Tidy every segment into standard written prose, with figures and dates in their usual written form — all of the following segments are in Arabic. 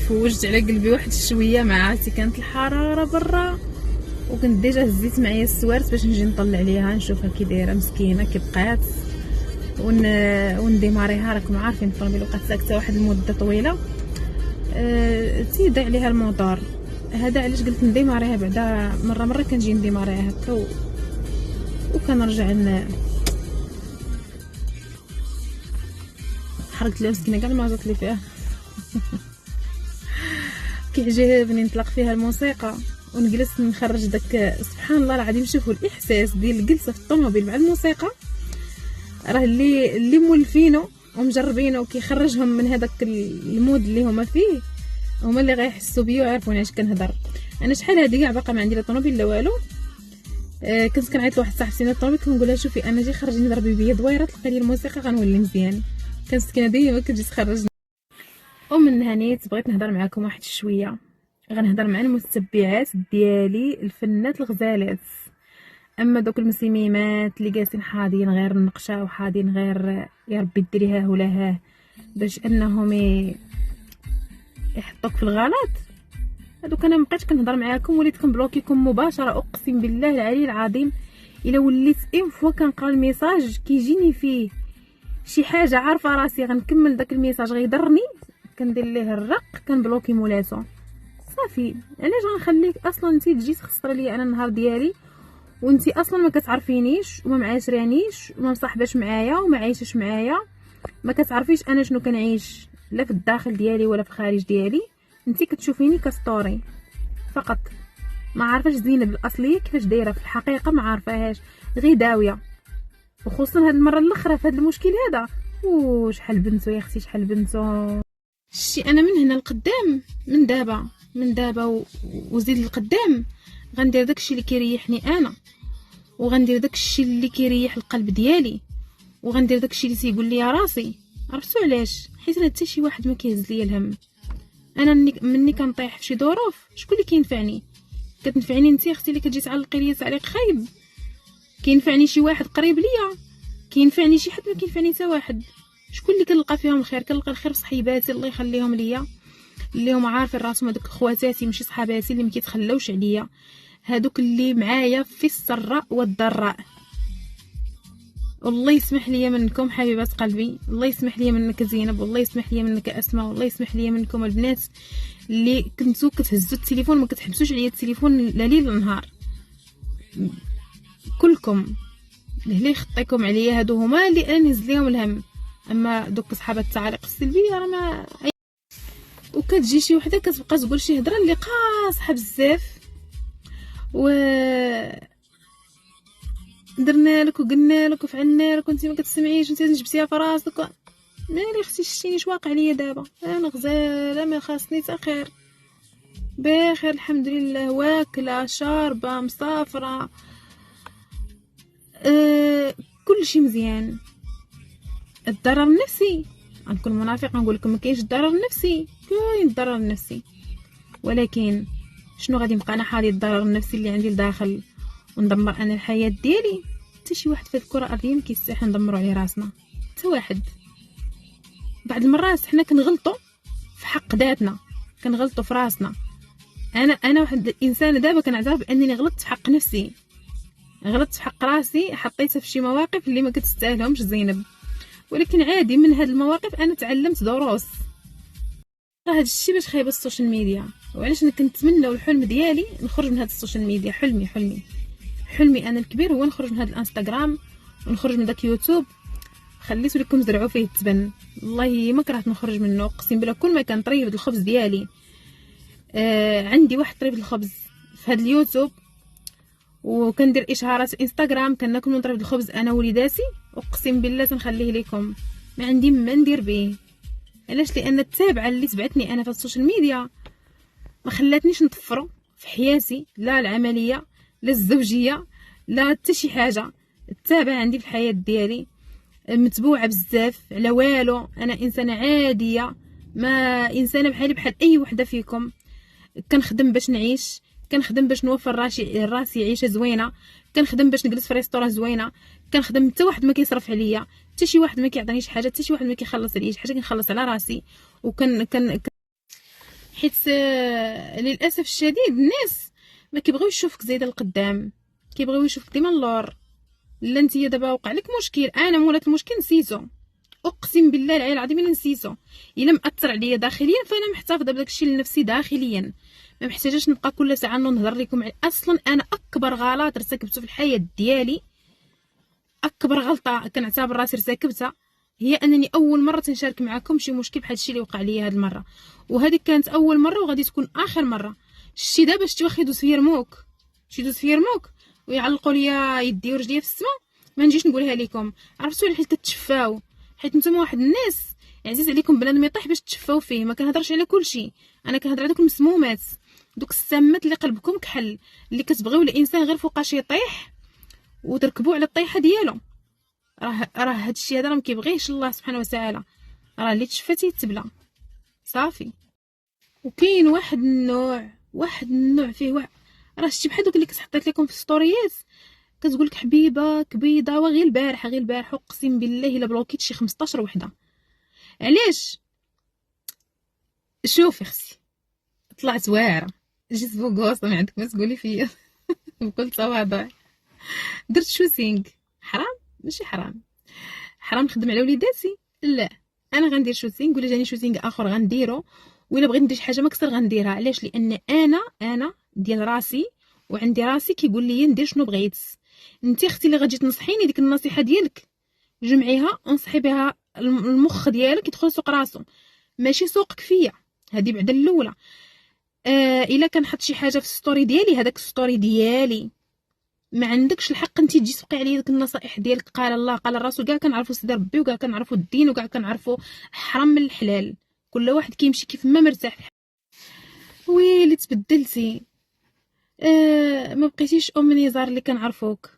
فوجت على قلبي واحد شويه مع عرفتي كانت الحراره برا، وكنت ديجا هزيت معايا السوارت باش نجي نطلع عليها نشوفها كي دايره مسكينه كي بقات ونديماريها. راكم عارفين الطوموبيل وقعت ساكته واحد المده طويله تيضيع عليها الموتور. هذا علاش قلت نديماريها بعدا مره كنجي نديماريها هكا وكنرجع حرقت لها مسكينه كاع المازوط اللي فيها. كيعجبني نطلق فيها الموسيقى ونجلس نخرج داك سبحان الله العظيم. شوفوا الاحساس ديال الجلسه في الطوموبيل مع الموسيقى، راه اللي مولفينه ومجربينه وكيخرجهم من هذاك المود اللي هما فيه هما اللي غيحسوا بيا ويعرفوني اش كنهضر. انا شحال هادي كاع باقا ما عندي لا طوموبيل لا والو. كنت كنعيط لواحد صاحبتي الطوموبيل كنقول لها شوفي انا جي خرجيني ضربي بيا دويره تلقى لي الموسيقى غنولي مزيان. كانت مسكينه ديما كتجي تخرجني. ومن هنيت بغيت نهضر معكم واحد شويه، غنهضر مع المتبعات ديالي الفنات الغزالات. اما دوك المسيميمات اللي جالسين حاضين غير النقشه وحاضين غير يا ربي ديريها ولا ها باش انهم يحطوك في الغلط، هذوك انا مابقيتش كنهضر معاكم وليت كنبلوكيكم مباشره. اقسم بالله العلي العظيم الا وليت اون فوا كنقرا الميساج كيجيني فيه شي حاجه عارفه راسي غنكمل داك الميساج غيضرني كندير ليه الرق كنبلوكي مولاتو صافي. علاش غنخليك اصلا انت تجي تخسر ليا انا النهار ديالي وانتي اصلا ما كتعرفينيش وما معاشرانيش وما مصاحباش معايا وما عايشش معايا، ما كتعرفيش انا شنو كنعيش لا في الداخل ديالي ولا في الخارج ديالي. انتي كتشوفيني كستوري فقط، ما عارفاش زينب الاصليه كيفاش دايره في الحقيقه، ما عارفاهاش غير داويه. وخصوصا هاد المره الاخرى في هاد المشكل هذا شحال بنتو يا اختي شحال بنتو. شتي انا من هنا لقدام من دابا وزيد لقدام غندير داكشي اللي كيريحني انا، وغندير داكشي اللي كيريح القلب ديالي، وغندير داكشي اللي تيقول لي يا راسي. عرفتوا علاش؟ حيت انا حتى شي واحد ما كيهز ليا الهم. انا مني كنطيح في شي ظروف شكون اللي كينفعني؟ كتنفعني انت اختي اللي كتجي تعلقي ليا تعليق خايب، كينفعني شي واحد قريب ليا، كينفعني شي حد، ما كينفعني حتى واحد. شكون اللي كنلقى فيهم الخير؟ كنلقى الخير في صحيباتي الله يخليهم ليا، اللي هما عارفين راسهم، هذوك خواتاتي ماشي صحاباتي اللي ما كيتخلوش عليا، هذوك اللي معايا في السراء والضراء. والله يسمح لي منكم حبيبات قلبي، الله يسمح لي منك زينب، والله يسمح لي منك اسماء، والله يسمح لي منكم البنات اللي كنتو كتهزوا التليفون ما كتحبسوش عليا التليفون لا ليل لا نهار. كلكم اللي خطيكم عليا هادو هما اللي انا نهز ليهم الهم. اما دوك صحابات التعاليق السلبيه راه ما وكتجي شي وحده كتبقى تقول شي هضره اللي قاصحه بزاف، و درنا لك وقلنا لك وفعلنا لك وانت ما كتسمعيش وانت جبتيها في راسك. مالي اختي شتيني اش واقع ليا دابا؟ انا غزاله ما خاصني حتى خير، بخير الحمد لله، واكله شاربه مسافره كل شيء مزيان. الضرر النفسي غنكون منافق نقول لكم ما كاينش الضرر النفسي، كاين الضرر النفسي، ولكن شنو غادي نبقى انا حالي الضرر النفسي اللي عندي لداخل وندمر انا الحياه ديالي؟ حتى شي واحد في الكره الارضيه ما كيستحي ندمروا عليه راسنا، حتى واحد. بعض المرات حنا كنغلطوا في حق ذاتنا، كنغلطوا في راسنا. انا واحد الانسان دابا كنعترف بانني غلطت في حق نفسي، غلطت في حق راسي، حطيتها في شي مواقف اللي ما كتستاهلهمش زينب، ولكن عادي من هاد المواقف انا تعلمت دروس. هاد الشيء باش خايبه السوشيال ميديا، وعلاش انا كنتمنى والحلم ديالي نخرج من هاد السوشيال ميديا. حلمي انا الكبير هو نخرج من هاد الانستغرام ونخرج من داك يوتيوب. خليتو لكم زرعوا فيه التبن، والله ما كرهت نخرج منه. اقسم بالله كل ما كان طريف الخبز ديالي عندي واحد طريف الخبز في هاد اليوتيوب، وكندير اشهارات في انستغرام كناكل من طريف الخبز انا وليداتي. اقسم بالله تنخليه لكم، ما عندي ما ندير به. علاش؟ لان التابعه اللي تبعتني انا في السوشيال ميديا ما خلاتنيش نطفرو في حياتي، لا العمليه لا الزوجيه لا حتى شي حاجه. التابعه عندي في الحياه ديالي متبوعه بزاف على والو. انا انسانه عاديه، ما انسانه بحال اي وحده فيكم. كنخدم باش نعيش، كنخدم باش نوفر راسي عيشه زوينه، كنخدم باش نجلس في ريستوران زوينه، كنخدم حتى واحد ما كيصرف عليا، حتى شي واحد ما كيعطينيش حاجه، حتى شي واحد ما كيخلص عليا شي حاجه، كنخلص على راسي. وكن حيت للاسف الشديد الناس ما كيبغيوش يشوفك زايده القدام، كيبغيو يشوفك ديما اللور. لا انت دابا وقع لك مشكل، انا مولات المشكل نسيتو، اقسم بالله العلي العظيم الا نسيتو، الا مأثر عليا داخليا فانا محتفظه بداك الشيء لنفسي داخليا، ما محتاجاش نبقى كل ساعه نهضر لكم. اصلا انا اكبر غلط ارتكبته في الحياه ديالي، اكبر غلطه كنعتبر راسي ارتكبتها، هي انني اول مره تنشارك معكم شي مشكل بحال الشيء اللي وقع لي هاد المره، وهذه كانت اول مره وغادي تكون اخر مره. شتي دابا شتي واخا يدوز فيا رموك، شي يدوز فيا رموك ويعلقوا ليا يدي ورجليا في السما، ما نجيش نقولها لكم. عرفتوا حيت كتشفاو، حيت نتوما واحد الناس عزيز عليكم بنادم يطيح باش تشفاو فيه. ما كنهضرش على كلشي، انا كنهضر على دوك المسمومات، دوك السامات اللي قلبكم كحل، اللي كتبغيو الانسان غير فوقاش يطيح وتركبوا على الطيحه ديالو. راه هادشي هذا راه مكيبغيش الله سبحانه وتعالى، راه اللي تشفتي يتبلى صافي. وكاين واحد النوع فيه راه شتي بحال دوك اللي كتحطيت لكم في ستوريات كتقولك حبيبه كبيضه، وغير البارح اقسم بالله الا بلوكيت شي 15 وحده. علاش؟ شوفي اختي، طلعت واعره، جيت بوغوصه ما عندك ما تقولي فيا بكل تواضع. درت شوتينغ، حرام؟ ماشي حرام، حرام نخدم على وليداتي؟ لا، انا غندير شوتينغ، ولا جاني شوتينغ اخر غنديرو، ولا بغيت ندير شي حاجه مكسر غنديرها. علاش؟ لان انا ديال راسي، وعندي راسي كيقول لي ندير شنو بغيت. انت اختي اللي غتجي تنصحيني، ديك النصيحه ديالك جمعيها انصحي بها المخ ديالك يدخل سوق راسو، ماشي سوقك فيا. هذه بعدا الاولى. الا كنحط شي حاجه في الستوري ديالي، هذاك الستوري ديالي، ما عندكش الحق انت تجي تسوقي عليا ديك النصائح ديالك. قال الله قال الرسول، كاع كنعرفوا سيدي ربي، وكاع كنعرفوا الدين، وكاع كنعرفوا حرام من الحلال. كل واحد كيمشي كيف ما مرتاح. ويلي تبدلتي، ما بقيتيش ام نزار اللي كنعرفوك.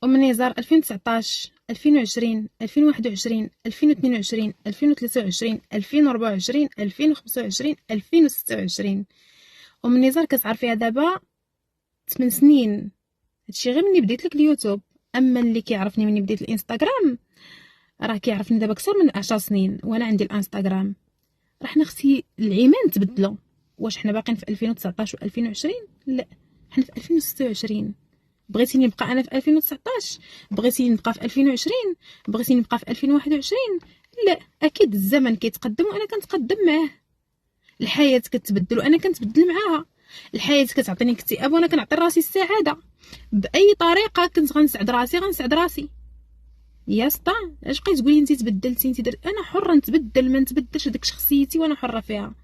ام نزار 2019 2020 2021 2022 2023 2024 2025 2026. ام نزار كتعرفيها دابا 8 سنين. هادشي غير مني بديت لك اليوتيوب، اما اللي كيعرفني مني بديت الانستغرام راه كيعرفني دابا اكثر من 10 سنين وانا عندي الانستغرام. راه حنا اختي العيمان تبدلوا. واش حنا باقيين في 2019 و 2020؟ لا، حنا في 2026. بغيتيني نبقى انا في 2019؟ بغيتيني نبقى في 2020؟ بغيتيني نبقى في 2021؟ لا، اكيد الزمن كيتقدم وانا كنتقدم معاه. الحياه كتبدل وانا كنتبدل معاها. الحياه كتعطيني اكتئاب وانا كنعطي راسي السعاده. باي طريقه كنت غنسعد راسي. يا سطا، اش بقيت تقولي انت تبدلتي انت درت؟ انا حره نتبدل ما نتبدلش، ديك شخصيتي وانا حره فيها.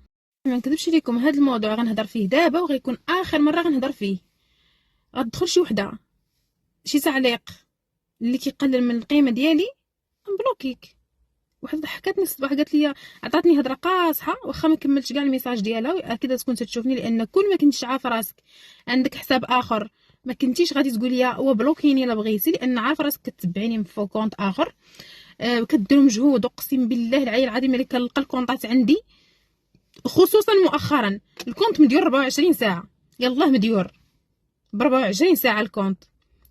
ما نكذبش لكم، هذا الموضوع غنهضر فيه دابا وغيكون اخر مره غنهضر فيه. غتدخل شي وحده شي تعليق اللي كيقلل من القيمه ديالي نبلوكيك. واحد ضحكتني الصباح قالت لي، عطاتني هضره قاصحه، واخا ما كملتش كاع الميساج ديالها، اكيد تكون تشوفني، لان كل ما كنتش عارفه راسك عندك حساب اخر ما كنتيش غادي تقولي هو بلوكيني الا بغيتي، لان عارفه راسك كتبعيني من فوق كونط اخر. كديروا مجهود، اقسم بالله العلي العظيم اللي كنلقى الكونطات عندي، خصوصا مؤخرا الكونط مديور 24 ساعه، يلاه مديور ب 24 ساعه الكونط.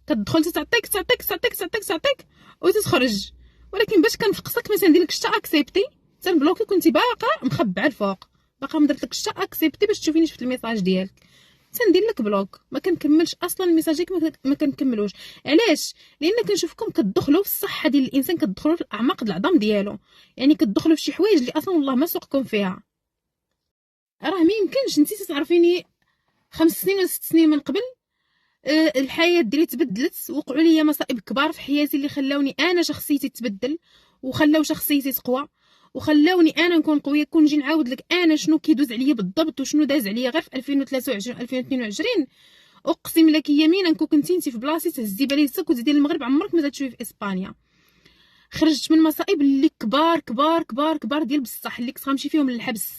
كتدخل تعطيك وتتخرج، ولكن باش كنفقسك ما تندير لكش حتى اكسبتي، تنبلوكي كنتي باقا مخبعه الفوق، باقا ما درتلكش حتى اكسبتي باش تشوفيني شفت الميساج ديالك، تندير لك بلوك. ما كنكملش اصلا ميساجيك، ما كنكملوش. علاش؟ لان كنشوفكم كتدخلوا في الصحه ديال الانسان، كتدخلوا في اعماق العظام ديالو، يعني كتدخلوا في شي حوايج اللي اصلا والله ما سوقكم فيها. راه ما يمكنش انت تعرفيني 5 سنين ولا 6 سنين من قبل. الحياه ديالي تبدلت، وقعوا لي مصائب كبار في حياتي اللي خلاوني انا شخصيتي تبدل، وخلاو شخصيتي تقوى، وخلاوني انا نكون قويه. كون نجي نعاود لك انا شنو كيدوز عليا بالضبط وشنو داز عليا غير في 2023 2022، اقسم لك يمينا كنتي انت في بلاصتي تهزي باليسك وتزيدي المغرب عمرك ما تشوفي في اسبانيا. خرجت من مصائب اللي كبار كبار كبار كبار ديال بصح، اللي كنت غنمشي فيهم للحبس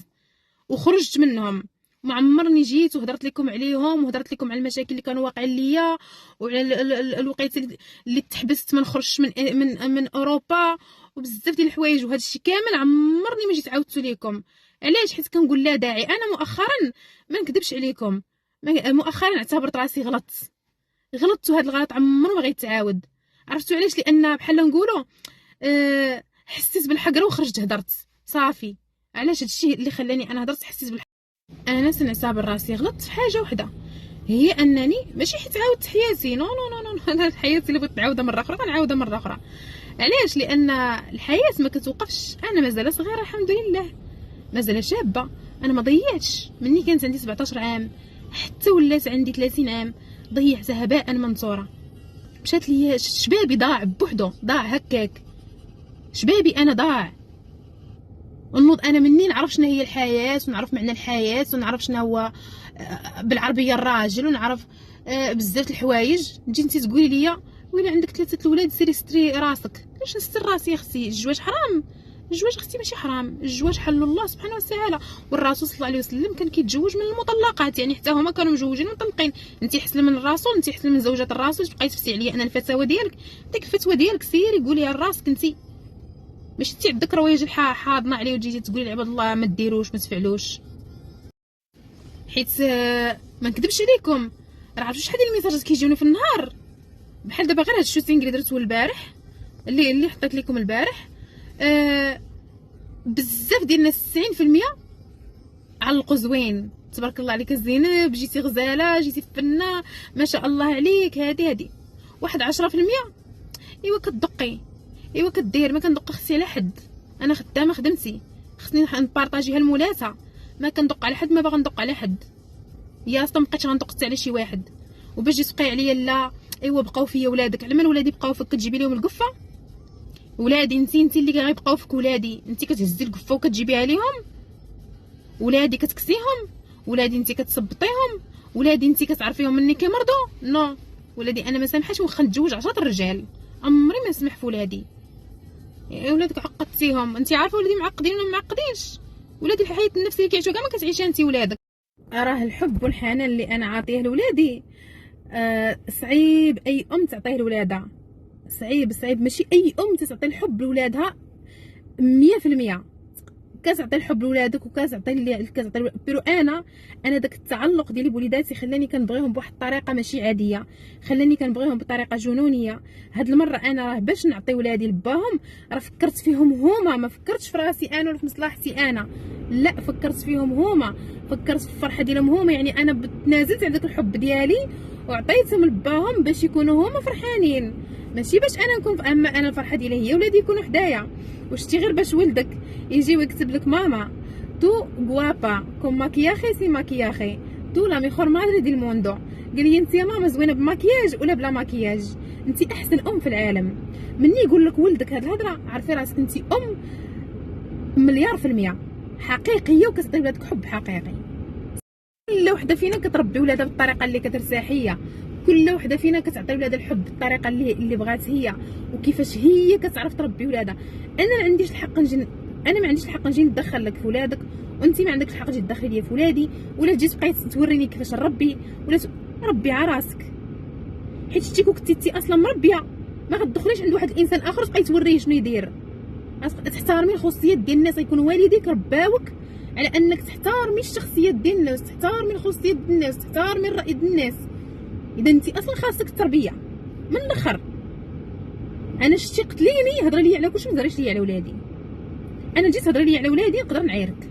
وخرجت منهم. ما عمرني جيت وهضرت لكم عليهم، وهضرت لكم على المشاكل اللي كانوا واقعين ليا، وعلى الوقيته اللي تحبست ما نخرجش من اوروبا، وبزاف ديال الحوايج. وهذا الشيء كامل عمرني ما جيت عاودت لكم. علاش؟ حيت كنقول لا داعي. انا مؤخرا ما نكذبش عليكم، مؤخرا اعتبرت راسي غلطت، وهذا الغلط عمره ما غيتعاود. عرفتوا علاش؟ لان بحال نقولوا حسيت بالحقره وخرجت هضرت صافي. علاش هادشي اللي خلاني انا هضرت حسيت انا ناس نعتبر راسي غلطت في حاجه وحده، هي انني ماشي حيت عاودت حياتي، نو نو نو نو انا حياتي اللي بغيت نعاودها مره اخرى غنعاودها مره اخرى. علاش؟ لان الحياه ما كتوقفش. انا مازال صغيره الحمد لله، مازال شابه، انا ما ضيعتش مني كانت عندي 17 عام حتى ولات عندي 30 عام، ضيعتها هباء منثورا. مشات لي شبابي، ضاع بوحدو، ضاع هكاك شبابي، انا ضاع. ونوض انا مني نعرف شنو هي الحياه، ونعرف معنى الحياه، ونعرف شنو هو بالعربيه الراجل، ونعرف بزاف الحوايج. تجي انت تقولي لي ويلي عندك 3 الاولاد سيري ستري راسك. علاش نستر راسي يا اختي؟ الزواج حرام؟ الزواج اختي ماشي حرام، الزواج حل الله سبحانه وتعالى، والرسول صلى الله عليه وسلم كان كيتزوج من المطلقات، يعني حتى هما كانوا مزوجين مطلقين. انت حسن من الرسول، انت حسن من زوجات الرسول، تبقاي تفتي عليا انا الفتاوى ديالك؟ ديك الفتوى ديالك سيري قوليها لراسك انت، ماشي انت عندك روايج حاضنه عليه وتجي تقولي لعباد الله ما ديروش ما تفعلوش. حيت ما نكذبش عليكم، راه عرفتوا شحال ديال الميساجات كيجيوني في النهار، بحال دابا غير هاد الشوتينغ اللي درتو البارح، اللي حطيت لكم البارح. بزاف ديال الناس 90% علقوا زوين، تبارك الله عليك زينب، جيتي غزاله، جيتي فنه، ما شاء الله عليك، هادي واحد 10% ايوا كتدقي، ايوا كدير. ما كندق اختي على حد، انا خدامه خدمتي، خصني نبارطاجيها لمولاتها، ما كندق على حد، ما باغا ندق على حد. يا اصلا مابقيتش غندق حتى على شي واحد. وباش تجي تبقاي عليا لا ايوا بقاو فيا ولادك، على مال ولادي بقاو فيك كتجيبي لهم القفه؟ ولادي انت اللي غيبقاو فيك، ولادي انت كتهزي القفه وكتجيبيها ليهم؟ ولادي كتكسيهم؟ ولادي انت كتسبطيهم؟ ولادي انت كتعرفيهم مني كيمرضوا؟ نو، ولادي انا ما سامحاش واخا نتزوج 10 رجال، عمري ما نسمح في ولادي. ولادك عقدتيهم، انت عارفه ولادي معقدين ولا ما معقدينش؟ ولادي الحياه النفسيه اللي كيعيشوا كاع ما كتعيشها انت ولادك. راه الحب والحنان اللي انا عاطيه لولادي صعيب اي ام تعطيه لولادها، صعيب ماشي اي ام تعطي الحب لولادها 100%. كتعطي الحب لولادك وكتعطي بيرو انا داك التعلق ديالي بوليداتي خلاني كنبغيهم بواحد الطريقه ماشي عاديه، خلاني كنبغيهم بطريقه جنونيه. هاد المره انا راه باش نعطي ولادي لباهم راه فكرت فيهم هما، ما فكرتش في راسي انا ولا في مصلحتي انا، لا فكرت فيهم هما، فكرت في الفرحه ديالهم هما. يعني انا تنازلت على داك الحب ديالي وعطيتهم لباهم باش يكونوا هما فرحانين، ماشي باش انا نكون. اما انا الفرحه ديالي هي ولادي يكونوا حدايا. وشتي غير باش ولدك يجي ويكتب لك ماما تو غوابا كوم ماكياخي سي ماكياخي تو لا ميخور مادري دي الموندو، قال لي انت يا ماما زوينه بماكياج ولا بلا ماكياج، انت احسن ام في العالم. مني يقول لك ولدك هاد الهضره عرفي راسك انت ام مليار في المية حقيقيه، وكتعطي ولادك حب حقيقي. كل وحده فينا كتربي ولادها بالطريقه اللي كترتاحيه، كل وحده فينا كتعطي ولادها الحب بالطريقه اللي بغات هي، وكيفاش هي كتعرف تربي ولادها. انا ما عنديش الحق نجي نتدخل لك في ولادك، وانت ما عندكش الحق تجي تدخلي ليا في ولادي، ولا تجي تبقاي توريني كيفاش نربي، ولا ربي على راسك. حيت شتي كنتي اصلا مربيه ما غتدخليش عند واحد الانسان اخر تبقاي توريه شنو يدير. تحترمي الخصوصيات ديال الناس، يكونوا والديك رباوك على انك تحترمي الشخصيات ديال الناس، تحترمي الخصوصيات ديال الناس، تحترمي الراي ديال الناس. اذا انت اصلا خاصك التربيه من الاخر. انا شتي قتليني هضري لي على كلشي، ما تهضريش لي على ولادي. انا جيت هضري لي على ولادي نقدر نعايرك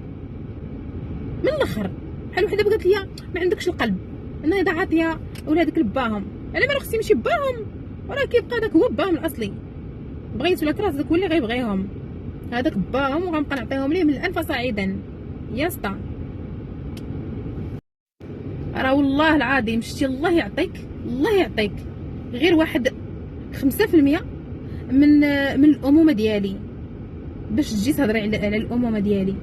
من الاخر. بحال وحده قالت لي ما عندكش القلب، انا اذا عاطيه ولادك لباهم، على ما خصني ماشي باهم، وراه كيبقى داك هو باهم الاصلي. بغيت ولا كراس داك هو اللي غيبغيهم، هذاك باهم وغنبقى نعطيهم ليه من الالف صاعدا. يا اسطى راه والله العظيم شتي الله يعطيك، الله يعطيك غير واحد 5% من الامومه ديالي باش تجي تهضري على الامومه ديالي.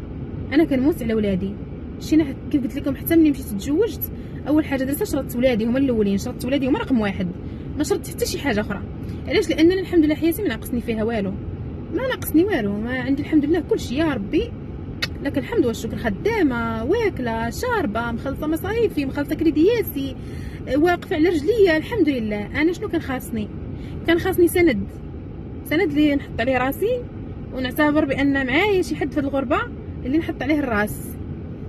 انا كنموت على ولادي. شتينا كيف قلت لكم حتى ملي مشيت تزوجت اول حاجه درتها شرطت ولادي هما الاولين، شرطت ولادي هما رقم واحد، ما شرطت حتى شي حاجه اخرى. علاش؟ لان الحمد لله حياتي ما ناقصني فيها والو، ما ناقصني والو، ما عندي الحمد لله كلشي يا ربي لك الحمد والشكر. خدامه واكله شاربه مخلصه مصاريفي مخلصه كريدياتي واقفه على رجليا الحمد لله. انا شنو كان خاصني؟ كان خاصني سند اللي نحط عليه راسي ونعتبر بان معايا شي حد في الغربه اللي نحط عليه الراس.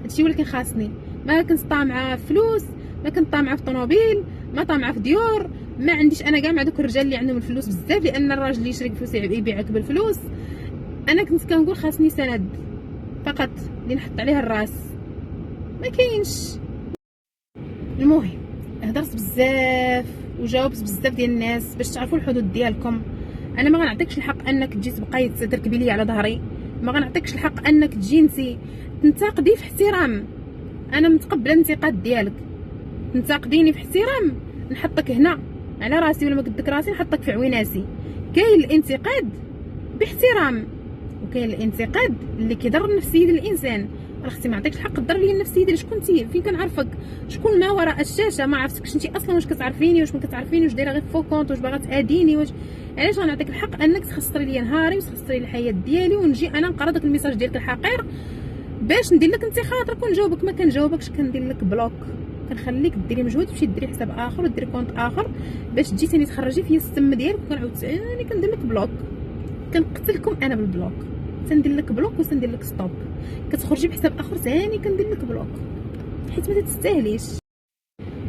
هادشي هو اللي كان خاصني. ما كنت طامعه في فلوس، ما كنت طامعه في طوموبيل، ما طامعه في ديور، ما عنديش انا كاع مع دوك الرجال اللي عندهم الفلوس بزاف، لان الراجل اللي يشري فلوس يبيعك بالفلوس. انا كنت كنقول خاصني سند، فقط اللي نحط عليها الراس، ما كاينش. المهم هضرت بزاف وجاوبت بزاف ديال الناس باش تعرفوا الحدود ديالكم. انا ما غنعطيكش الحق انك تجي تبقاي تركبي لي على ظهري، ما غنعطيكش الحق انك تجي انت تنتقدي في احترام. انا متقبله الانتقاد ديالك، تنتقديني في احترام نحطك هنا على راسي، ولا ما قدك راسي نحطك في عويناسي. كاين الانتقاد باحترام، وكاين الانتقاد اللي كيضر نفسيه الانسان. اختي ما عطيكش الحق تضر لي النفسيه ديالي. شكون انت؟ فين كنعرفك؟ شكون ما وراء الشاشه؟ ما عرفتكش انت اصلا. واش كتعرفيني؟ واش ما كتعرفيني؟ واش دايره غير فو كونط؟ واش باغا تاديني؟ واش علاش غنعطيك الحق انك تخسري لي نهاري وتخسري لي الحياه ديالي، ونجي انا نقرا داك الميساج ديالك الحقير باش ندير لك انت خاطرك ونجاوبك؟ ما كنجاوبكش، كندير لك بلوك، كنخليك ديري مجهود تمشي ديري حساب اخر وديري كونط اخر باش تجي ثاني تخرجي فيا السم ديالك، وكنعاود ثاني كندير لك بلوك. كنقتلكم انا بالبلوك، تندير لك بلوك وتندير لك ستوب. كتخرجي بحساب اخر ثاني كندير لك بلوك، حيت ما تستاهليش.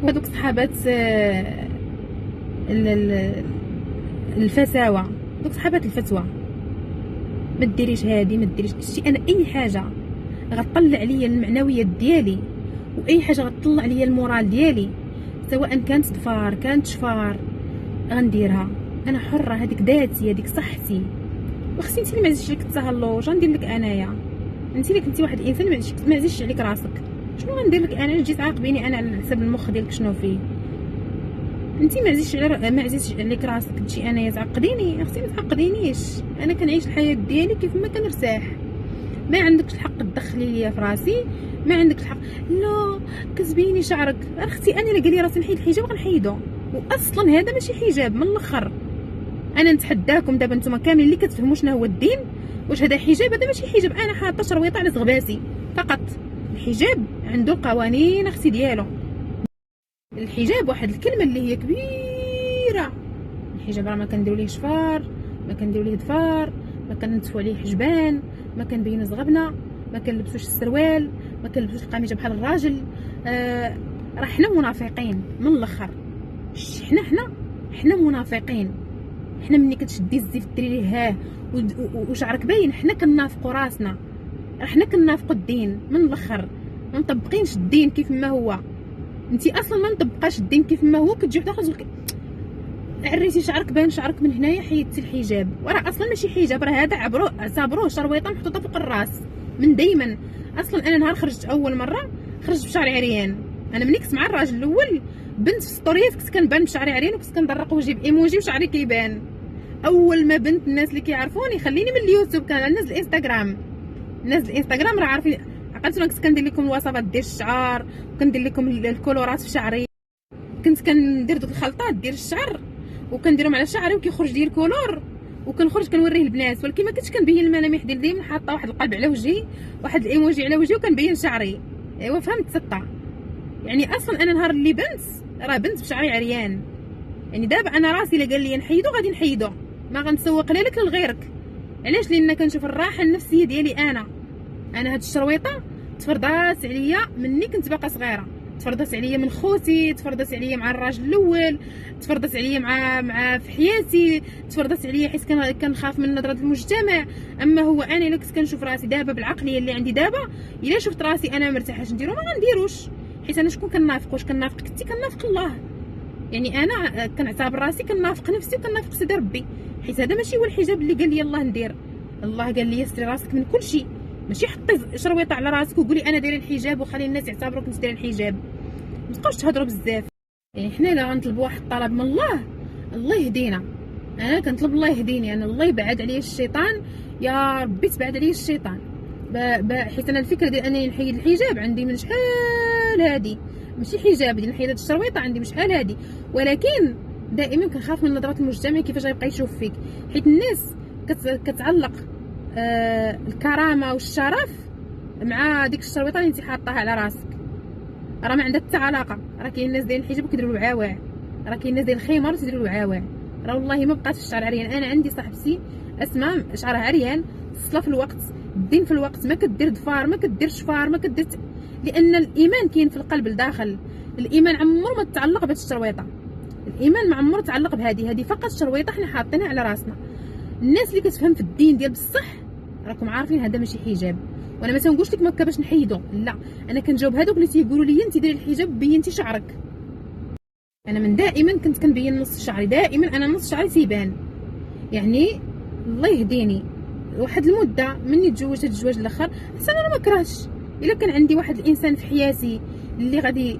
وهذوك صحابات الفساوه، دوك صحابات الفتوى، ما ديريش هادي، ما ديريش شي. انا اي حاجه غتطلع ليا المعنويات ديالي، واي حاجه غتطلع ليا المورال ديالي، سواء كانت ظفار كانت شفار، غنديرها. انا حره، هذيك ذاتي، هذيك صحتي. واختي انت اللي ما عزيزش لك التهلوج غندير لك انايا. انت اللي كنتي واحد الانسان ما عزيزش عليك راسك، شنو غندير لك انا؟ جيت تعاقبيني انا على حساب المخ ديالك شنو فيه؟ انت ما عزيزش عليك راسك تجي انايا تعقديني. اختي ما تعقدينيش، انا كنعيش الحياه ديالي كيف ما كنرتاح. ما عندكش الحق تدخلي ليا في راسي، ما عندكش الحق. لا كتبيني شعرك. اختي انا اللي قال لي راسي نحيد الحجاب غنحيدو، واصلا هذا ماشي حجاب من الاخر. انا نتحداكم دابا نتوما كاملين اللي كتفهموا شنو هو الدين، واش هذا حجاب؟ هذا ماشي حجاب. انا حاطه شرويطه على زغباسي فقط. الحجاب عنده القوانين اختي ديالو. الحجاب واحد الكلمه اللي هي كبيره. الحجاب راه ما كنديرو ليه شفار، ما كنديرو ليه ظفار، ما كنتفوا عليه حجبان، ما كنبينو زغبنا، ما كنلبسوش السروال، ما كنلبسوش القميجه بحال الراجل. راه حنا منافقين من الاخر. حنا منافقين. حنا ملي كتشدي الزيت ديري ليه ها وشعرك باين، حنا كنافقوا راسنا، حنا كنافقوا الدين من الاخر. ما مطبقينش الدين كيف ما هو. انت اصلا ما مطبقاش الدين كيف ما هو. كتجي وحده اخرى عريتي شعرك باين، شعرك من هنايا حيدتي الحجاب، وراه اصلا ماشي حجاب، راه هذا عبروه شرويطه محطوطه فوق الراس من دايما. اصلا انا نهار خرجت اول مره خرجت بشعري عريان. انا ملي كنت مع الراجل الاول بنت في ستوريات كنت كنبان بشعري عريان، وكنت كندرق وجهي بايموجي وشعري كيبان. اول ما بنت الناس اللي كيعرفوني خليني من اليوتيوب، كان الناس الانستغرام راه عارفين. عقلت كنت كندير لكم الوصفات ديال الشعر، وكندير لكم الكولورات في شعري، كنت كندير دوك الخلطات ديال الشعر وكنديرهم على شعري وكيخرج لي الكولور، وكنخرج كنوريه البنات. ولكن ما كنتش كنبين الملامح ديال ديما، حاطه واحد القلب على وجهي، واحد الايموجي على وجهي، وكنبين شعري. ايوا فهمت سطا. يعني اصلا انا نهار اللي بنت بشعري عريان. يعني دابا انا راسي الا قال لي نحيدو غادي نحيدو، ما غنسوق لا لك لغيرك. علاش؟ لان كنشوف الراحه النفسيه ديالي. انا هاد الشرويطه تفرضات عليا مني كنت باقا صغيره، تفرضت عليا من خوتي، تفرضت عليا مع الراجل الاول، تفرضت عليا مع في حياتي، تفرضت عليا حيت كنخاف من نظره المجتمع. اما هو انا الا كنت كنشوف راسي دابا بالعقليه اللي عندي دابا، الا شفت راسي انا مرتاحاش نديرو ما غنديروش. حيت انا شكون كنافق؟ واش كنافق كنتي؟ كنافق الله. يعني انا كنعتبر راسي كنافق نفسي وكنافق سيدي ربي، حيت هذا ماشي هو الحجاب اللي قال لي يلاه ندير. الله قال لي يسري راسك من كل شيء، ماشي حطي شرويطه على راسك وقولي انا دايره الحجاب وخلي الناس يعتبروك انت دايره الحجاب. ما تبقاوش تهضروا بزاف. يعني حنا الا غنطلبوا واحد الطلب من الله يهدينا. انا كنطلب الله يهديني، انا الله يبعد عليا الشيطان، يا ربي تبعد عليا الشيطان. حيت انا الفكره ديال انني نحيد الحجاب عندي من شحال هادي، ماشي حجاب ديال نحيد هاد الشرويطه عندي من شحال هادي، ولكن دائما كنخاف من نظره المجتمع كيفاش غيبقى يشوف فيك. حيت الناس كتعلق الكرامه والشرف مع ديك الشرويطه اللي انت حاطاها على راسك. راه ما عندها حتى علاقه. راه كاين الناس ديال الحجاب كيديروا العواع، راه كاين الناس ديال الخمار تيديروا العواع. راه والله ما بقات الشعر عريان. انا عندي صاحبتي اسماء شعرها عريان، الصلاه في الوقت، الدين في الوقت، ما كدير ضفار، ما كدير شفار، ما كدير لان الايمان كاين في القلب لداخل. الايمان عمره ما تعلق بهاد الشرويطه، الايمان ما عمره تعلق بهذه فقط شرويطه حنا حاطينها على راسنا. الناس اللي كتفهم في الدين ديال بصح راكم عارفين هذا ماشي حجاب، وانا ما تنقولش لك ما باش نحيدو، لا، انا كنجاوب هذوك اللي تيقولوا لي انت ديري الحجاب بينتي شعرك. انا من دائما كنت كنبين نص شعري، دائما انا نص شعري تيبان. يعني الله يهديني، واحد المده مني تزوجت الزواج الاخر حتى انا ما كرهتش. الا كان عندي واحد الانسان في حياتي اللي غادي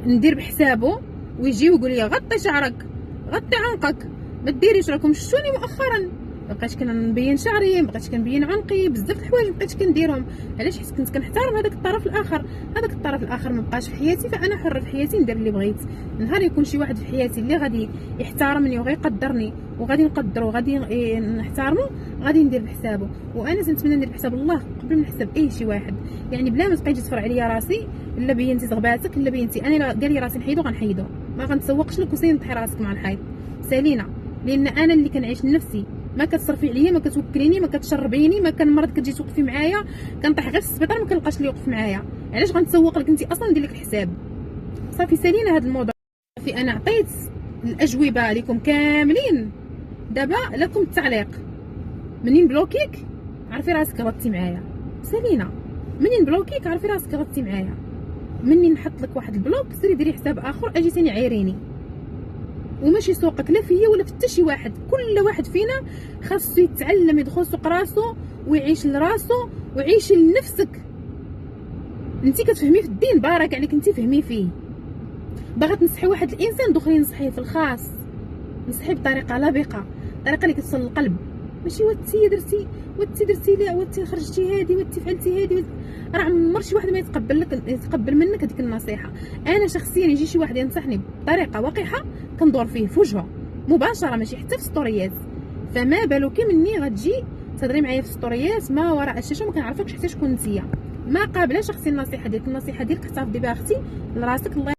ندير بحسابه ويجي ويقول لي غطي شعرك، غطي عنقك، ما ديريش. راكم شفتوني مؤخرا مابقيتش كنبين شعري، مابقيتش كنبين عنقي، بزاف د الحوايج مابقيتش كنديرهم. علاش؟ حيت كنت كنحترم هذاك الطرف الاخر. هذاك الطرف الاخر مابقاش في حياتي، فانا حره في حياتي ندير اللي بغيت. نهار يكون شي واحد في حياتي اللي غادي يحترمني وغيقدرني وغادي نقدرو وغادي نحترمو، غادي ندير بحسابه. وانا تنتمنى ندير بحساب الله قبل من حساب اي شي واحد. يعني بلا ما تبقاي تفرع عليا راسي، الا بينتي زغباتك، الا بينتي انا قال لي راسي نحيدو غنحيدو، ما غنتسوقش لك وسين نطحي راسك مع الحيط سالينا. لان انا اللي كنعيش لنفسي، ما كتصرفي عليا، ما كتوكليني، ما كتشربيني، ما كنمرض كتجي توقفي معايا، كنطيح غير في السبيطار ما كنلقاش اللي يوقف معايا. علاش غنتسوق لك انت اصلا ندير لك الحساب؟ صافي سالينا هذا الموضوع. صافي انا عطيت الاجوبه لكم كاملين. دابا لكم التعليق. منين بلوكيك عرفي راسك غلطتي معايا، سالينا. منين بلوكيك عرفي راسك غلطتي معايا. منين نحط لك واحد البلوك سيري ديري حساب اخر، اجي ثاني عايريني. وماشي سوقك لا فيا ولا في حتى شي واحد. كل واحد فينا خاصو يتعلم يدخل سوق راسو ويعيش لراسو ويعيش لنفسك. انت كتفهمي في الدين بارك عليك، انت فهمي فيه. باغا تنصحي واحد الانسان دخلي نصحيه في الخاص، نصحيه بطريقه لبقه، طريقه اللي كتصل للقلب. ماشي وانتي درتي لا، وانتي خرجتي هادي، وانتي فعلتي هادي. راه عمر شي واحد ما يتقبل منك هذيك النصيحه. انا شخصيا يجي شي واحد ينصحني بطريقه وقحه كندور فيه في وجهه مباشره، ماشي حتى في ستوريات. فما بالك مني غتجي تهضري معايا في ستوريات ما وراء الشاشه وما كنعرفكش حتى شكون نتيا. ما قابله شخصي النصيحه ديالك. النصيحه ديالك احتفظي بها اختي لراسك. الله